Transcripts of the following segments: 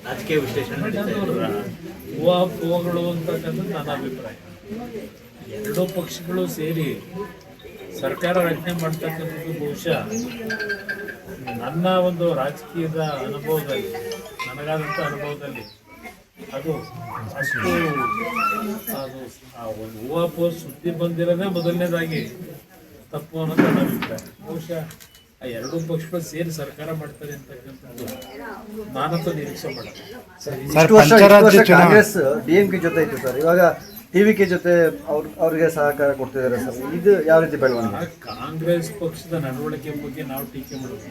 ರಾಜಕೀಯ ವಿಶ್ಲೇಷಣೆ ಊಹಾಪೋಹಗಳು ಅಂತಕ್ಕಂಥದ್ದು ನನ್ನ ಅಭಿಪ್ರಾಯ. ಎರಡೂ ಪಕ್ಷಗಳು ಸೇರಿ ಸರ್ಕಾರ ರಚನೆ ಮಾಡ್ತಕ್ಕಂಥದ್ದು ಬಹುಶಃ ನನ್ನ ಒಂದು ರಾಜಕೀಯದ ಅನುಭವದಲ್ಲಿ, ನನಗಾದಂಥ ಅನುಭವದಲ್ಲಿ ಅದು ಅಷ್ಟು ಅದು ಒಂದು ಊಹಾಪೋಹ ಸುದ್ದಿ ಬಂದಿರೋದೇ ಮೊದಲನೇದಾಗಿ ತಪ್ಪು ಅನ್ನೋದು ನನ್ನ ಅಭಿಪ್ರಾಯ. ಬಹುಶಃ ಆ ಎರಡೂ ಪಕ್ಷಗಳು ಸೇರಿ ಸರ್ಕಾರ ಮಾಡ್ತಾರೆ ಅಂತಕ್ಕಂಥದ್ದು ನಾನಂತೂ ನಿರೀಕ್ಷೆ ಮಾಡೋದು. ಕಾಂಗ್ರೆಸ್ ಡಿಎಂಕೆ ಜೊತೆ ಇತ್ತು ಸರ್, ಇವಾಗ ಟಿವಿಕೆ ಜೊತೆ ಅವ್ರಿಗೆ ಸಹಕಾರ ಕೊಡ್ತಿದ್ದಾರೆ ಸರ್, ಇದು ಯಾವ ರೀತಿ ಬೆಳವಣಿಗೆ? ಕಾಂಗ್ರೆಸ್ ಪಕ್ಷದ ನಡವಳಿಕೆ ಬಗ್ಗೆ ನಾವು ಟೀಕೆ ಮಾಡೋದು,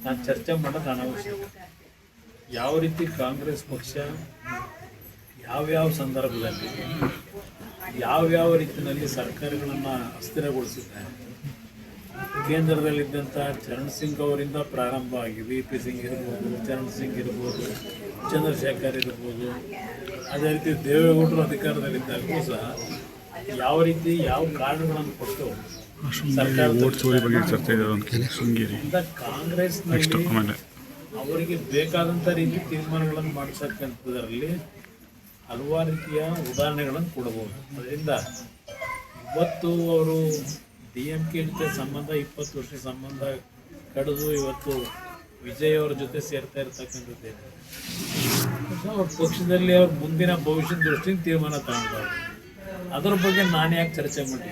ನಾನು ಚರ್ಚೆ ಮಾಡೋದು ಅನವಶ್ಯಕ. ಯಾವ ರೀತಿ ಕಾಂಗ್ರೆಸ್ ಪಕ್ಷ ಯಾವ್ಯಾವ ಸಂದರ್ಭದಲ್ಲಿ ಯಾವ್ಯಾವ ರೀತಿಯಲ್ಲಿ ಸರ್ಕಾರಗಳನ್ನು ಅಸ್ಥಿರಗೊಳಿಸಿದ್ದಾರೆ, ಕೇಂದ್ರದಲ್ಲಿದ್ದಂಥ ಚರಣ್ ಸಿಂಗ್ ಅವರಿಂದ ಪ್ರಾರಂಭ ಆಗಿ ವಿ ಪಿ ಸಿಂಗ್ ಇರ್ಬೋದು, ಚರಣ್ ಸಿಂಗ್ ಇರ್ಬೋದು, ಚಂದ್ರಶೇಖರ್ ಇರ್ಬೋದು, ಅದೇ ರೀತಿ ದೇವೇಗೌಡರು ಅಧಿಕಾರದಲ್ಲಿದ್ದಾಗೂ ಸಹ ಯಾವ ರೀತಿ ಯಾವ ಕಾರಣಗಳನ್ನು ಕೊಟ್ಟು ಕಾಂಗ್ರೆಸ್ನಲ್ಲಿ ಅವರಿಗೆ ಬೇಕಾದಂಥ ರೀತಿ ತೀರ್ಮಾನಗಳನ್ನು ಮಾಡಿಸಕ್ಕಂಥದ್ರಲ್ಲಿ ಹಲವಾರು ರೀತಿಯ ಉದಾಹರಣೆಗಳನ್ನು ಕೊಡಬಹುದು. ಅದರಿಂದ ಇವತ್ತು ಅವರು DMK ಜೊತೆ ಸಂಬಂಧ 20 ವರ್ಷ ಸಂಬಂಧ ಕಡಿದು ಇವತ್ತು ವಿಜಯ್ ಅವರ ಜೊತೆ ಸೇರ್ತಾ ಇರ್ತಕ್ಕಂಥದ್ದೇ ಅವ್ರ ಪಕ್ಷದಲ್ಲಿ ಅವ್ರ ಮುಂದಿನ ಭವಿಷ್ಯದ ದೃಷ್ಟಿಯಿಂದ ತೀರ್ಮಾನ ತಗೊಂಡವ್ರು. ಅದ್ರ ಬಗ್ಗೆ ನಾನು ಯಾಕೆ ಚರ್ಚೆ ಮಾಡಿ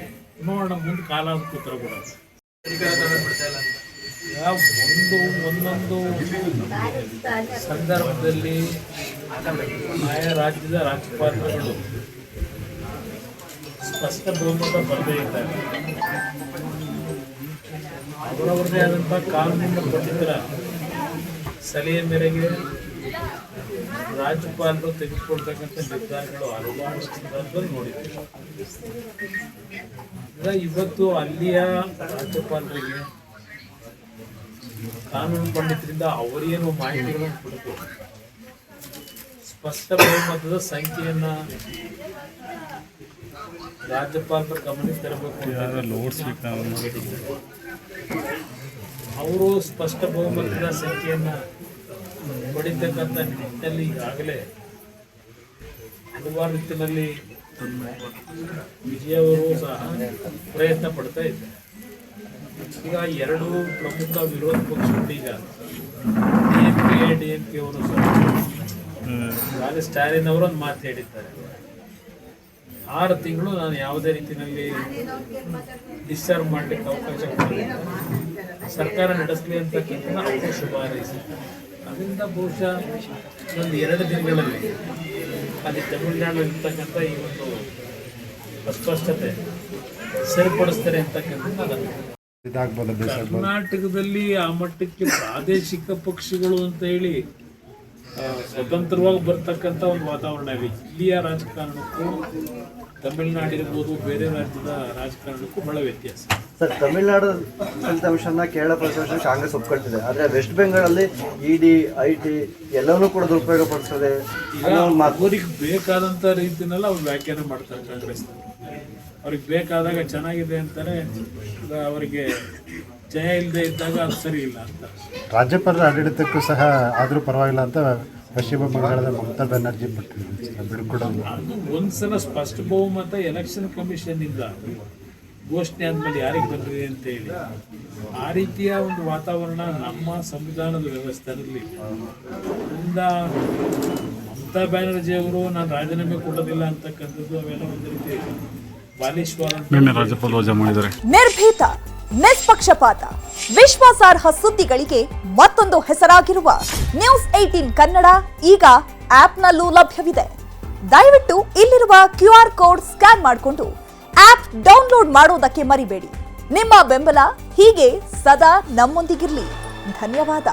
ನೋಡೋಣ, ಮುಂದೆ ಕಾಲ ಉತ್ತರ ಕೊಡೋದು. ಒಂದೊಂದು ಸಂದರ್ಭದಲ್ಲಿ ಆಯಾ ರಾಜ್ಯದ ರಾಜ್ಯಪಾಲರುಗಳು ಸ್ಪಷ್ಟ ಬಹುಮತ ಬರದೇ ಇದ್ದಾರೆ. ಅವರವರದೇ ಆದಂಥ ಕಾನೂನಿನ ಪಂಡಿತರ ಸಲಹೆ ಮೇರೆಗೆ ರಾಜ್ಯಪಾಲರು ತೆಗೆದುಕೊಳ್ತಕ್ಕಂಥ ನಿರ್ಧಾರಗಳು ಹಲವಾರು ಸಂದರ್ಭದಲ್ಲಿ ನೋಡಿದ್ದೀವಿ. ಇವತ್ತು ಅಲ್ಲಿಯ ರಾಜ್ಯಪಾಲರಿಗೆ ಕಾನೂನು ಪಂಡಿತರಿಂದ ಅವರೇನು ಮಾಹಿತಿಗಳನ್ನು ಕೊಡಬೇಕು, ಸ್ಪಷ್ಟ ಬಹುಮತದ ಸಂಖ್ಯೆಯನ್ನ ರಾಜ್ಯಪಾಲರ ಗಮನಕ್ಕೆ ತರಬೇಕು. ಅವರು ಸ್ಪಷ್ಟ ಬಹುಮತದ ಸಂಖ್ಯೆಯನ್ನ ಪಡಿತಕ್ಕಂಥ ನಿಟ್ಟಿನಲ್ಲಿ ಈಗಾಗಲೇ ಹಲವಾರು ರೀತಿಯಲ್ಲಿ ವಿಜಯ್ ಅವರು ಸಹ ಪ್ರಯತ್ನ ಪಡ್ತಾ ಇದ್ದಾರೆ. ಈಗ ಎರಡು ಪ್ರಮುಖ ವಿರೋಧ ಪಕ್ಷಗಳು ಈಗ ಡಿಎಂಕೆ ಅವರು ಸಹ ಸ್ಟಾಲಿನ್ ಅವರು ಒಂದು ಮಾತು ಹೇಳಿದ್ದಾರೆ, 6 ತಿಂಗಳು ನಾನು ಯಾವುದೇ ರೀತಿಯಲ್ಲಿ ಡಿಸ್ಚಾರ್ಜ್ ಮಾಡಲಿಕ್ಕೆ ಅವಕಾಶ ಕೊಡಲಿಲ್ಲ, ಸರ್ಕಾರ ನಡೆಸಲಿ ಅಂತಕ್ಕಂಥ ಅವರು ಶುಭ ಹಾರೈಸಿದ್ದಾರೆ. ಅದರಿಂದ ಬಹುಶಃ ಒಂದು 2 ದಿನಗಳಲ್ಲಿ ಅಲ್ಲಿ ತಮಿಳುನಾಡಲ್ಲಿರ್ತಕ್ಕಂಥ ಈ ಒಂದು ಅಸ್ಪಷ್ಟತೆ ಸರಿಪಡಿಸ್ತಾರೆ ಅಂತಕ್ಕಂಥದ್ದು ಕರ್ನಾಟಕದಲ್ಲಿ ಆ ಮಟ್ಟಕ್ಕೆ ಪ್ರಾದೇಶಿಕ ಪಕ್ಷಗಳು ಅಂತ ಹೇಳಿ ಸ್ವತಂತ್ರವಾಗಿ ಬರ್ತಕ್ಕಂಥ ಒಂದು ವಾತಾವರಣ ಇದೆ. ಇಲ್ಲಿಯ ರಾಜಕಾರಣಕ್ಕೂ ತಮಿಳುನಾಡಿರ್ಬೋದು ಬೇರೆ ರಾಜ್ಯದ ರಾಜಕಾರಣಕ್ಕೂ ಬಹಳ ವ್ಯತ್ಯಾಸ. ಸರ್, ತಮಿಳುನಾಡು ಫಲಿತಾಂಶನ ಕೇರಳ ಫಲಿತಾಂಶ ಕಾಂಗ್ರೆಸ್ ಒಪ್ಕೊಳ್ತಿದೆ, ಆದರೆ ವೆಸ್ಟ್ ಬೆಂಗಾಲಲ್ಲಿ ED IT ಎಲ್ಲವನ್ನೂ ಕೂಡ ದುರುಪಯೋಗ ಪಡಿಸ್ತದೆ. ಅವ್ರಿಗೆ ಬೇಕಾದಂಥ ರೀತಿಯಲ್ಲಿ ಅವ್ರು ವ್ಯಾಖ್ಯಾನ ಮಾಡ್ತಾರೆ. ಕಾಂಗ್ರೆಸ್ ಅವ್ರಿಗೆ ಬೇಕಾದಾಗ ಚೆನ್ನಾಗಿದೆ ಅಂತಾರೆ, ಅವರಿಗೆ ಜಯ ಇಲ್ಲದೆ ಇದ್ದಾಗ ಅದು ಸರಿ ಇಲ್ಲ ಅಂತ. ರಾಜ್ಯಪಾಲರ ಆಡಳಿತಕ್ಕೂ ಸಹ ಆದರೂ ಪರವಾಗಿಲ್ಲ ಅಂತ ಪಶ್ಚಿಮ ಬಂಗಾಳದ ಮಮತಾ ಬ್ಯಾನರ್ಜಿ ಬಿಡ್ಕೊಡೋದು. ಒಂದ್ಸಲ ಸ್ಪಷ್ಟ ಬಹುಮತ ಎಲೆಕ್ಷನ್ ಕಮಿಷನ್ ಇಂದ ಘೋಷಣೆ ಆದ್ಮೇಲೆ ಯಾರಿಗೆ ಬಂದಿದೆ ಅಂತ ಹೇಳಿ ಆ ರೀತಿಯ ಒಂದು ವಾತಾವರಣ ನಮ್ಮ ಸಂವಿಧಾನದ ವ್ಯವಸ್ಥೆಯಲ್ಲಿ ಇಂದ ಮಮತಾ ಬ್ಯಾನರ್ಜಿ ಅವರು ನಾನು ರಾಜೀನಾಮೆ ಕೊಡೋದಿಲ್ಲ ಅಂತಕ್ಕಂಥದ್ದು ಅವೆಲ್ಲ ಒಂದು ರೀತಿ ನಿರ್ಭೀತ, ನಿಷ್ಪಕ್ಷಪಾತ, ವಿಶ್ವಾಸಾರ್ಹ ಸುದ್ದಿಗಳಿಗೆ ಮತ್ತೊಂದು ಹೆಸರಾಗಿರುವ News18 ಕನ್ನಡ ಈಗ ಆಪ್ನಲ್ಲೂ ಲಭ್ಯವಿದೆ. ದಯವಿಟ್ಟು ಇಲ್ಲಿರುವ QR ಕೋಡ್ ಸ್ಕ್ಯಾನ್ ಮಾಡಿಕೊಂಡು ಆಪ್ ಡೌನ್ಲೋಡ್ ಮಾಡೋದಕ್ಕೆ ಮರಿಬೇಡಿ. ನಿಮ್ಮ ಬೆಂಬಲ ಹೀಗೆ ಸದಾ ನಮ್ಮೊಂದಿಗಿರಲಿ. ಧನ್ಯವಾದ.